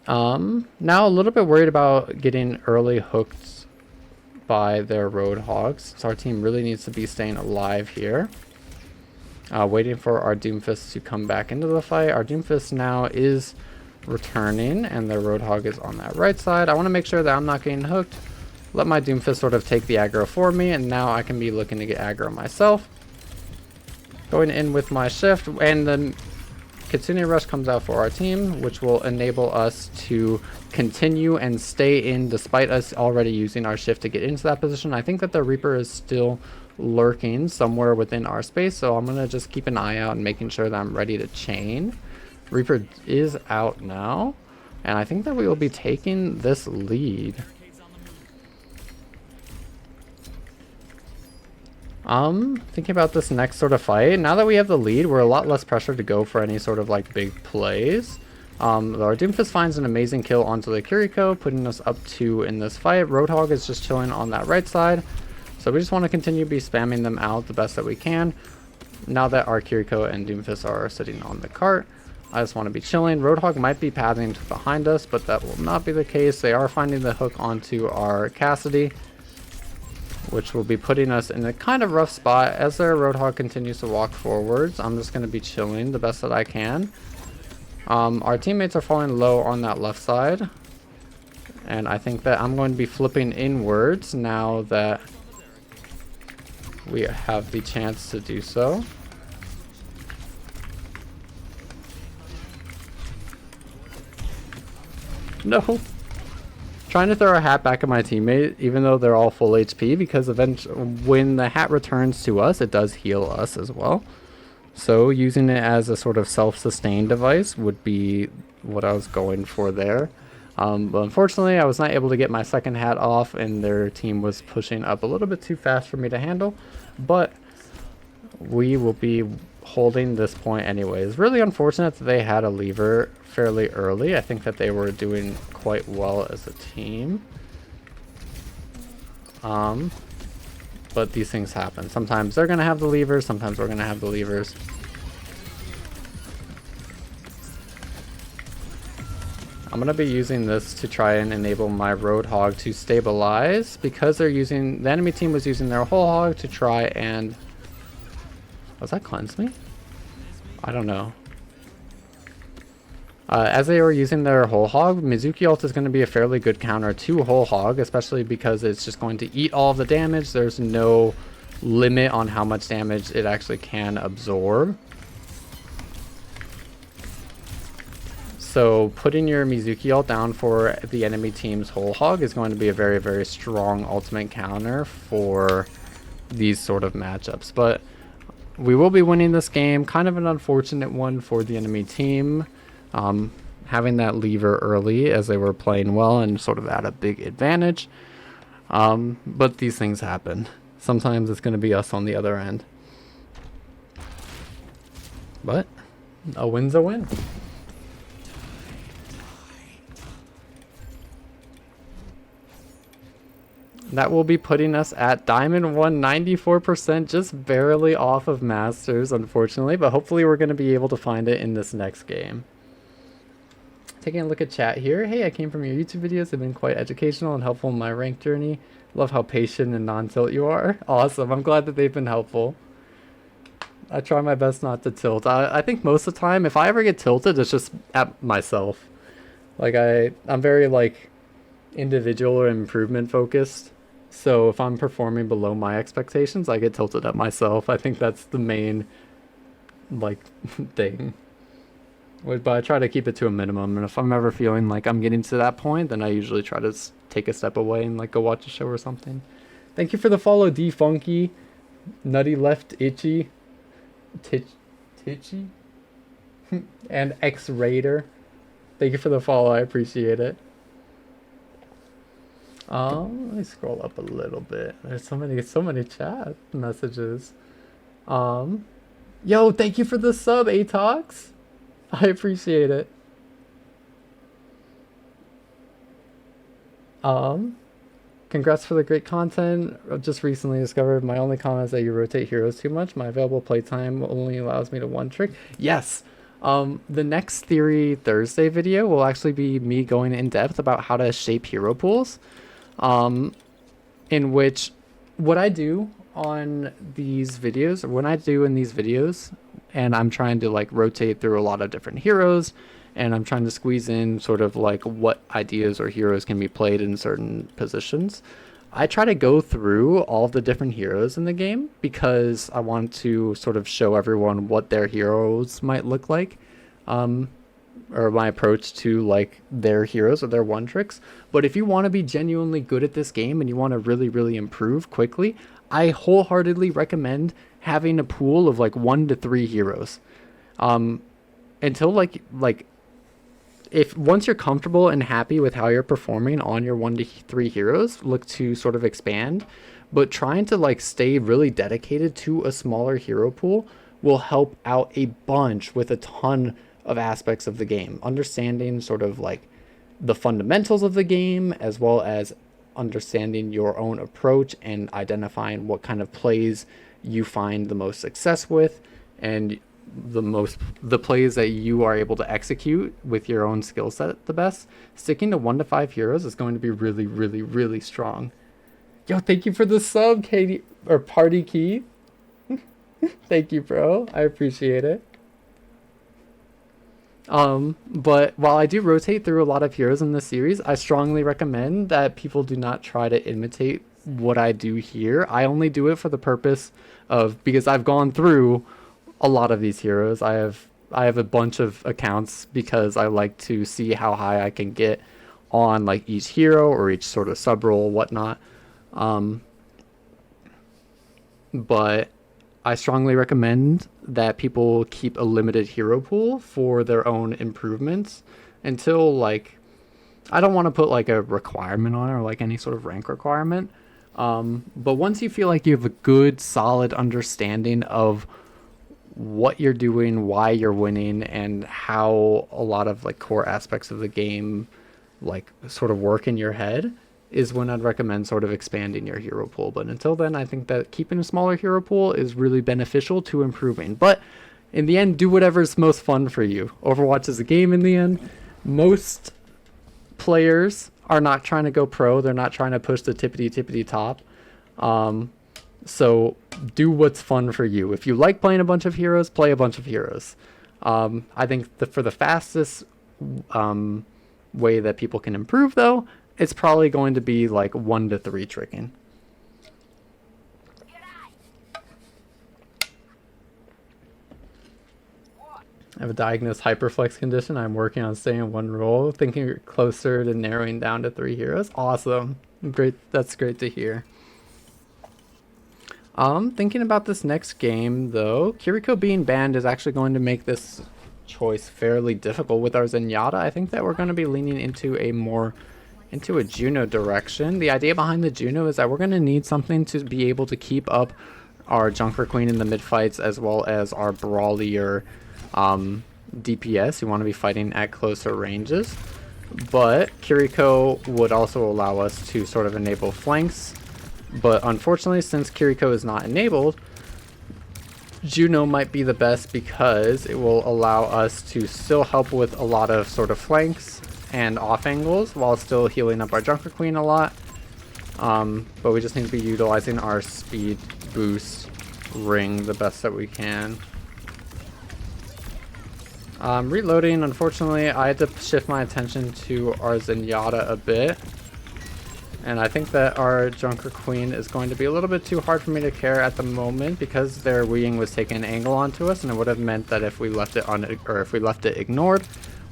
Now a little bit worried about getting early hooked by their Roadhogs. So our team really needs to be staying alive here. Waiting for our Doomfist to come back into the fight. Our Doomfist now is returning, and their Roadhog is on that right side. I want to make sure that I'm not getting hooked. Let my Doomfist sort of take the aggro for me, and now I can be looking to get aggro myself. Going in with my shift, and then Kitsune Rush comes out for our team, which will enable us to continue and stay in despite us already using our shift to get into that position. I think that the Reaper is still lurking somewhere within our space, so I'm going to just keep an eye out and making sure that I'm ready to chain. Reaper is out now, and I think that we will be taking this lead. Thinking about this next sort of fight, now that we have the lead, we're a lot less pressured to go for any sort of like big plays. Our Doomfist finds an amazing kill onto the Kiriko, putting us up 2 in this fight. Roadhog is just chilling on that right side. So we just want to continue to be spamming them out the best that we can. Now that our Kiriko and Doomfist are sitting on the cart, I just want to be chilling. Roadhog might be pathing to behind us, but that will not be the case. They are finding the hook onto our Cassidy, which will be putting us in a kind of rough spot. As their Roadhog continues to walk forwards, I'm just going to be chilling the best that I can. Our teammates are falling low on that left side, and I think that I'm going to be flipping inwards now that we have the chance to do so. No. Trying to throw a hat back at my teammate, even though they're all full HP, because eventually, when the hat returns to us, it does heal us as well. So using it as a sort of self-sustain device would be what I was going for there. But unfortunately, I was not able to get my second hat off, and their team was pushing up a little bit too fast for me to handle. But we will be holding this point anyways. Really unfortunate that they had a lever fairly early. I think that they were doing quite well as a team. But these things happen. Sometimes they're going to have the levers, sometimes we're going to have the levers. I'm going to be using this to try and enable my Roadhog to stabilize, because they're using, the enemy team was using their whole hog to try and, was that cleanse me? I don't know. As they were using their whole hog, Mizuki ult is going to be a fairly good counter to whole hog, especially because it's just going to eat all of the damage. There's no limit on how much damage it actually can absorb. So putting your Mizuki ult down for the enemy team's whole hog is going to be a very, very strong ultimate counter for these sort of matchups. But we will be winning this game. Kind of an unfortunate one for the enemy team. Having that lever early as they were playing well and sort of at a big advantage. But these things happen. Sometimes it's going to be us on the other end. But a win's a win. That will be putting us at Diamond 1, 94%, just barely off of Masters, unfortunately. But hopefully we're going to be able to find it in this next game. Taking a look at chat here. Hey, I came from your YouTube videos. They've been quite educational and helpful in my rank journey. Love how patient and non-tilt you are. Awesome. I'm glad that they've been helpful. I try my best not to tilt. I think most of the time, if I ever get tilted, it's just at myself. Like, I'm very, like, individual or improvement focused. So if I'm performing below my expectations, I get tilted at myself. I think that's the main, like, thing. But I try to keep it to a minimum, and if I'm ever feeling like I'm getting to that point, then I usually try to take a step away and like go watch a show or something. Thank you for the follow, D Funky, Nutty Left Itchy, Titchy, and X Raider. Thank you for the follow. I appreciate it. Let me scroll up a little bit. There's so many chat messages. Yo, thank you for the sub, Atox. I appreciate it. Congrats for the great content. I've just recently discovered my only comment is that you rotate heroes too much. My available playtime only allows me to one trick. Yes. The next Theory Thursday video will actually be me going in depth about how to shape hero pools. In which what I do on these videos, or when I do in these videos, and I'm trying to like rotate through a lot of different heroes, and I'm trying to squeeze in sort of like what ideas or heroes can be played in certain positions. I try to go through all of the different heroes in the game because I want to sort of show everyone what their heroes might look like, or my approach to like their heroes or their one tricks. But if you want to be genuinely good at this game and you want to really, really improve quickly, I wholeheartedly recommend having a pool of like 1 to 3 heroes. Until like if once you're comfortable and happy with how you're performing on your 1 to 3 heroes, look to sort of expand. But trying to like stay really dedicated to a smaller hero pool will help out a bunch with a ton of aspects of the game, understanding sort of like the fundamentals of the game, as well as understanding your own approach and identifying what kind of plays you find the most success with, and the plays that you are able to execute with your own skill set the best. Sticking to 1 to 5 heroes is going to be really, really, really strong. Yo, thank you for the sub, Katie, or Party Key. Thank you, bro. I appreciate it. But while I do rotate through a lot of heroes in this series, I strongly recommend that people do not try to imitate what I do here. I only do it for the purpose of, because I've gone through a lot of these heroes. I have a bunch of accounts because I like to see how high I can get on like each hero or each sort of sub role, whatnot. But I strongly recommend that people keep a limited hero pool for their own improvements until, like, I don't want to put like a requirement on it or like any sort of rank requirement. But once you feel like you have a good, solid understanding of what you're doing, why you're winning, and how a lot of like core aspects of the game like sort of work in your head, is when I'd recommend sort of expanding your hero pool. But until then, I think that keeping a smaller hero pool is really beneficial to improving. But in the end, do whatever's most fun for you. Overwatch is a game in the end. Most players are not trying to go pro. They're not trying to push the tippity top. So do what's fun for you. If you like playing a bunch of heroes, play a bunch of heroes. I think for the fastest way that people can improve, though, it's probably going to be like 1 to 3 tricking. I have a diagnosed hyperflex condition. I'm working on staying in one role, thinking closer to narrowing down to 3 heroes. Awesome. Great. That's great to hear. Thinking about this next game, though, Kiriko being banned is actually going to make this choice fairly difficult. With our Zenyatta, I think that we're going to be leaning into a Juno direction. The idea behind the Juno is that we're going to need something to be able to keep up our Junker Queen in the mid fights, as well as our brawlier DPS who want to be fighting at closer ranges. But Kiriko would also allow us to sort of enable flanks. But unfortunately, since Kiriko is not enabled, Juno might be the best because it will allow us to still help with a lot of sort of flanks and off angles while still healing up our Junker Queen a lot. But we just need to be utilizing our speed boost ring the best that we can. Reloading, unfortunately, I had to shift my attention to our Zenyatta a bit. And I think that our Junker Queen is going to be a little bit too hard for me to care at the moment because their Wuyang was taking an angle onto us, and it would have meant that if we left it if we left it ignored,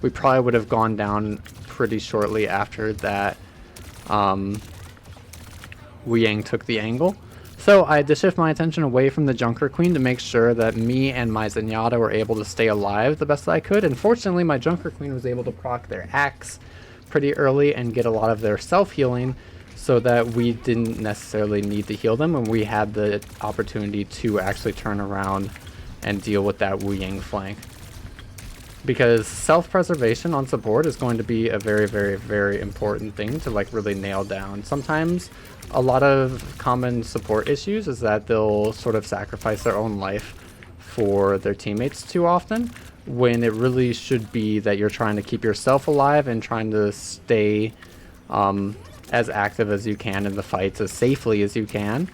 we probably would have gone down pretty shortly after that Wuyang took the angle. So I had to shift my attention away from the Junker Queen to make sure that me and my Zenyatta were able to stay alive the best that I could. And fortunately, my Junker Queen was able to proc their axe pretty early and get a lot of their self-healing, so that we didn't necessarily need to heal them, and we had the opportunity to actually turn around and deal with that Wuyang flank. Because self-preservation on support is going to be a very, very, very important thing to like really nail down. Sometimes a lot of common support issues is that they'll sort of sacrifice their own life for their teammates too often, when it really should be that you're trying to keep yourself alive and trying to stay as active as you can in the fights, as safely as you can,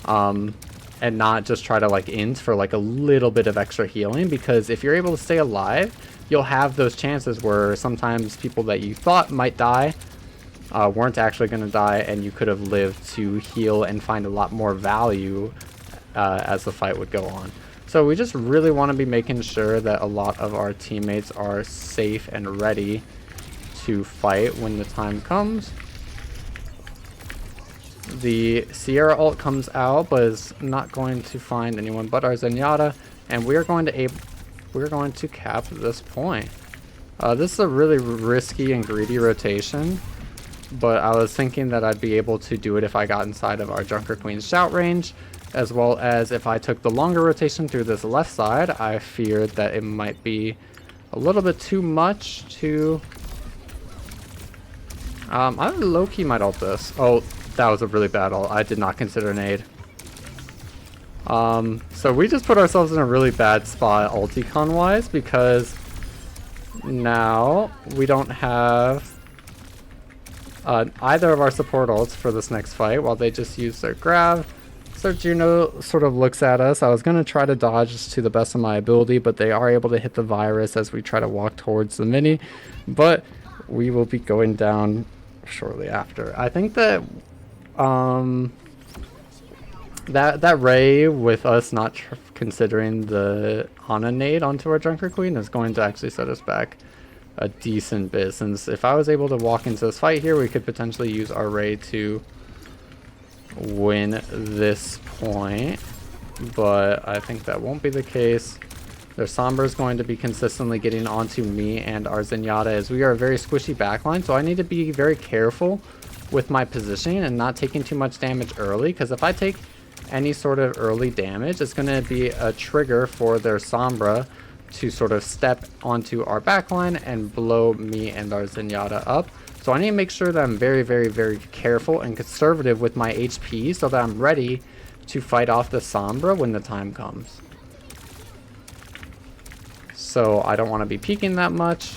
and not just try to like int for like a little bit of extra healing. Because if you're able to stay alive, you'll have those chances where sometimes people that you thought might die weren't actually going to die, and you could have lived to heal and find a lot more value as the fight would go on. So we just really want to be making sure that a lot of our teammates are safe and ready to fight when the time comes. The Sierra ult comes out, but is not going to find anyone but our Zenyatta, and we're going to cap this point. This is a really risky and greedy rotation, but I was thinking that I'd be able to do it if I got inside of our Junker Queen's shout range, as well as if I took the longer rotation through this left side. I feared that it might be a little bit too much to... I low-key might ult this. Oh, that was a really bad ult. I did not consider nade. So we just put ourselves in a really bad spot ulticon-wise, because now we don't have either of our support ults for this next fight while they just use their grab. So Juno sort of looks at us. I was going to try to dodge to the best of my ability, but they are able to hit the virus as we try to walk towards the mini. But we will be going down shortly after. I think that that Ray, with us not considering the Ana nade onto our Junker Queen, is going to actually set us back a decent bit. Since if I was able to walk into this fight here, we could potentially use our Ray to win this point, but I think that won't be the case. Their Sombra is going to be consistently getting onto me and our Zenyatta, as we are a very squishy backline, so I need to be very careful with my positioning and not taking too much damage early, because if I take any sort of early damage, it's going to be a trigger for their Sombra to sort of step onto our backline and blow me and our Zenyatta up. So I need to make sure that I'm very, very, very careful and conservative with my HP so that I'm ready to fight off the Sombra when the time comes. So I don't want to be peeking that much.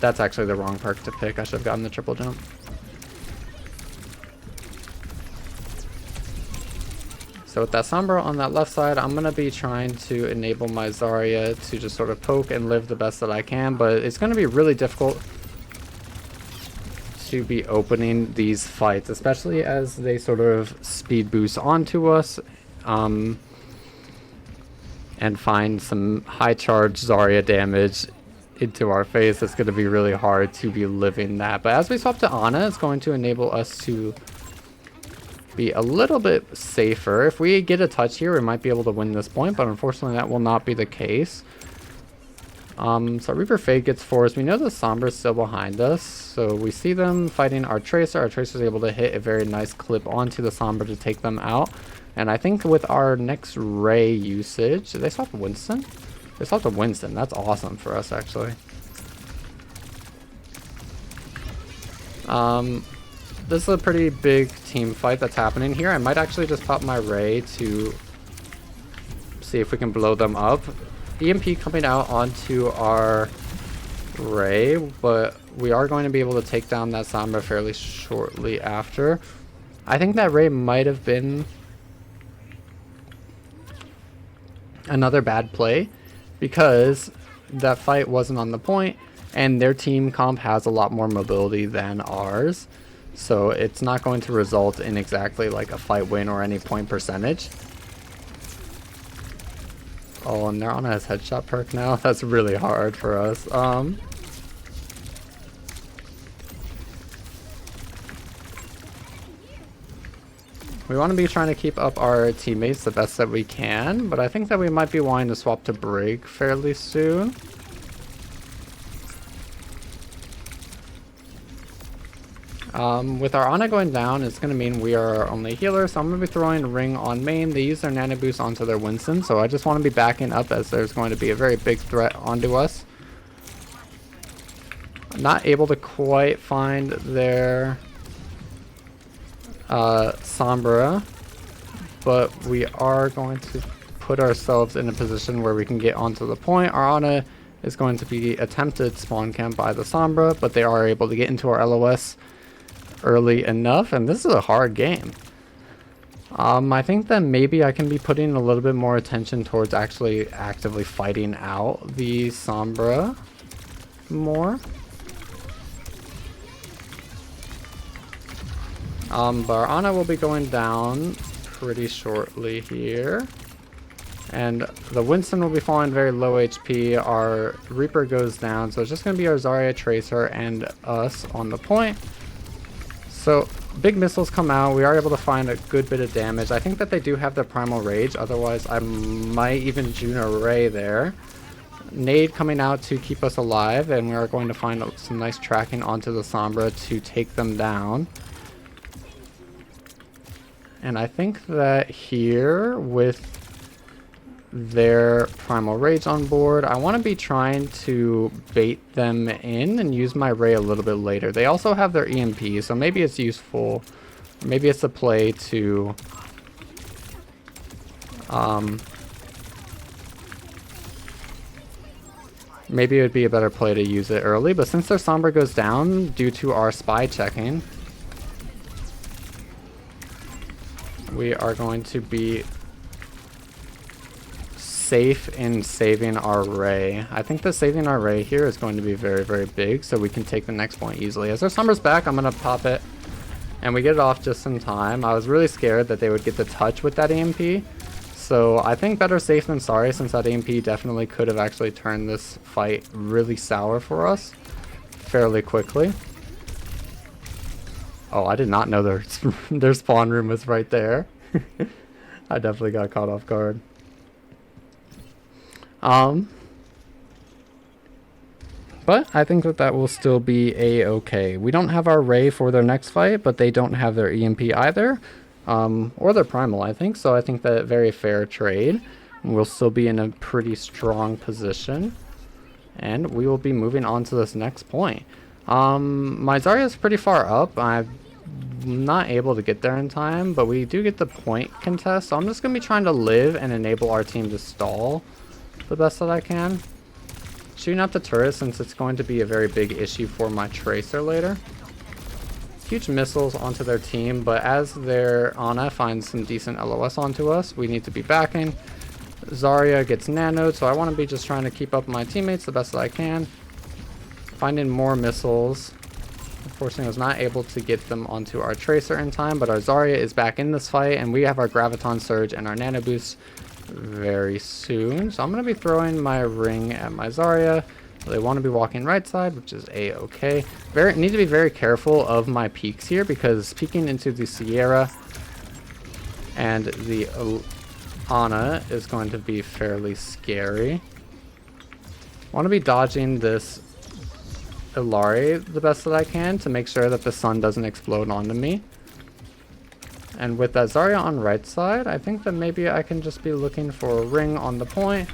That's actually the wrong perk to pick. I should have gotten the triple jump. So with that Sombra on that left side, I'm going to be trying to enable my Zarya to just sort of poke and live the best that I can, but it's going to be really difficult to be opening these fights, especially as they sort of speed boost onto us and find some high charge Zarya damage into our face. It's going to be really hard to be living that. But as we swap to Ana, it's going to enable us to be a little bit safer. If we get a touch here, we might be able to win this point, but unfortunately that will not be the case. So Reaper Fade gets forced. We know the Sombra is still behind us, so we see them fighting our Tracer. Our Tracer is able to hit a very nice clip onto the Sombra to take them out. And I think with our next Ray usage, did they swap to Winston? They swapped to Winston. That's awesome for us, actually. This is a pretty big team fight that's happening here. I might actually just pop my Ray to see if we can blow them up. EMP coming out onto our Ray, but we are going to be able to take down that Sombra fairly shortly after. I think that Ray might have been another bad play because that fight wasn't on the point and their team comp has a lot more mobility than ours. So it's not going to result in exactly like a fight win or any point percentage. Oh, and they're on his headshot perk now. That's really hard for us. We want to be trying to keep up our teammates the best that we can, but I think that we might be wanting to swap to Brig fairly soon. With our Ana going down, it's going to mean we are our only healer, so I'm going to be throwing Ring on main. They use their Nano Boost onto their Winston, so I just want to be backing up as there's going to be a very big threat onto us. Not able to quite find their Sombra, but we are going to put ourselves in a position where we can get onto the point. Our Ana is going to be attempted spawn camp by the Sombra, but they are able to get into our LOS early enough, and this is a hard game. I think that maybe I can be putting a little bit more attention towards actually actively fighting out the Sombra more. But our Ana will be going down pretty shortly here. And the Winston will be falling very low HP. Our Reaper goes down, so it's just going to be our Zarya, Tracer, and us on the point. So big missiles come out. We are able to find a good bit of damage. I think that they do have the Primal Rage. Otherwise, I might even Juno Ray there. Nade coming out to keep us alive, and we are going to find some nice tracking onto the Sombra to take them down. And I think that here with their Primal Rage on board. I want to be trying to bait them in and use my Ray a little bit later. They also have their EMP, so maybe it's useful. Maybe it's a play to maybe it would be a better play to use it early, but since their Sombra goes down due to our spy checking, we are going to be safe in saving our Ray. I think that saving our Ray here is going to be very, very big, so we can take the next point easily. As our Sombra's back, I'm going to pop it, and we get it off just in time. I was really scared that they would get the touch with that EMP, so I think better safe than sorry, since that EMP definitely could have actually turned this fight really sour for us fairly quickly. Oh, I did not know their spawn room was right there. I definitely got caught off guard. But I think that will still be a-okay. We don't have our Ray for their next fight, but they don't have their EMP either. Or their Primal, I think. So I think that very fair trade. We'll still be in a pretty strong position. And we will be moving on to this next point. My Zarya is pretty far up. I'm not able to get there in time, but we do get the point contest. So I'm just going to be trying to live and enable our team to stall the best that I can. Shooting out the turret, since it's going to be a very big issue for my Tracer later. Huge missiles onto their team, but as their Ana finds some decent LOS onto us, we need to be backing. Zarya gets nanoed, so I want to be just trying to keep up my teammates the best that I can. Finding more missiles. Unfortunately, I was not able to get them onto our Tracer in time, but our Zarya is back in this fight, and we have our Graviton Surge and our Nano Boost very soon. So I'm going to be throwing my ring at my Zarya. They want to be walking right side, which is a-okay. Need to be very careful of my peaks here, because peeking into the Sierra and the Ana is going to be fairly scary. Want to be dodging this Illari the best that I can to make sure that the sun doesn't explode onto me. And with that Zarya on right side, I think that maybe I can just be looking for a ring on the point.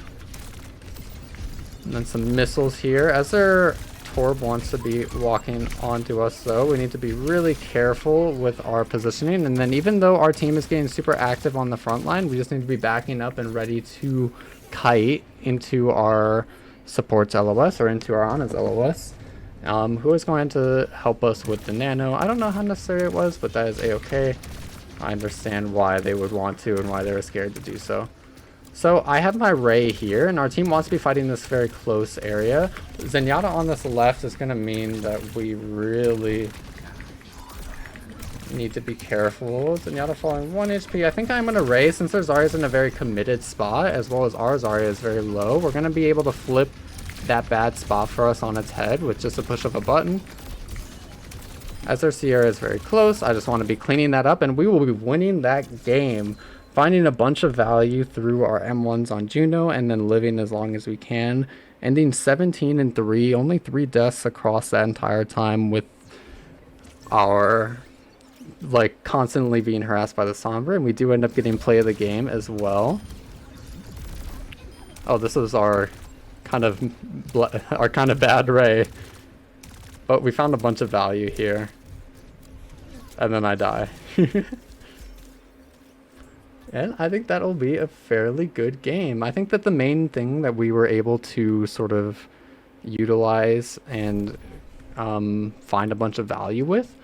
And then some missiles here. As their Torb wants to be walking onto us though, we need to be really careful with our positioning. And then even though our team is getting super active on the front line, we just need to be backing up and ready to kite into our support's LOS or into our Ana's LOS. Who is going to help us with the nano. I don't know how necessary it was, but that is a-okay. I understand why they would want to and why they were scared to do so. So I have my Ray here, and our team wants to be fighting this very close area. Zenyatta on this left is going to mean that we really need to be careful. Zenyatta falling 1 HP. I think I'm going to Ray, since their Zarya is in a very committed spot, as well as our Zarya is very low. We're going to be able to flip that bad spot for us on its head with just a push of a button. As their Sierra is very close, I just want to be cleaning that up, and we will be winning that game. Finding a bunch of value through our M1s on Juno, and then living as long as we can. Ending 17-3, only 3 deaths across that entire time, with our constantly being harassed by the Sombra, and we do end up getting play of the game as well. Oh, this is our kind of bad Ray. But we found a bunch of value here. And then I die. And I think that'll be a fairly good game. I think that the main thing that we were able to sort of utilize and find a bunch of value with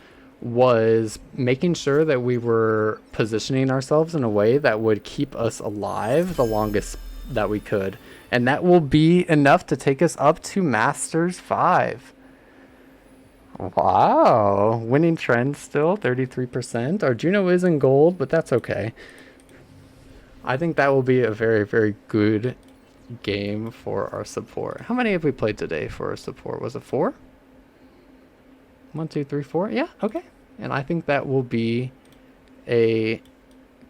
was making sure that we were positioning ourselves in a way that would keep us alive the longest that we could. And that will be enough to take us up to Masters 5. Wow, winning trend still, 33%. Our Juno is in gold, but that's okay. I think that will be a very, very good game for our support. How many have we played today for our support? Was it 4? 1, 2, 3, 4? Yeah, okay. And I think that will be a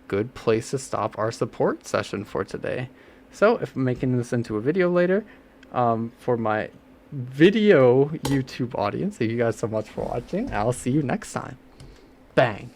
good place to stop our support session for today. So if I'm making this into a video later, for my video YouTube audience, thank you guys so much for watching. I'll see you next time. Bang.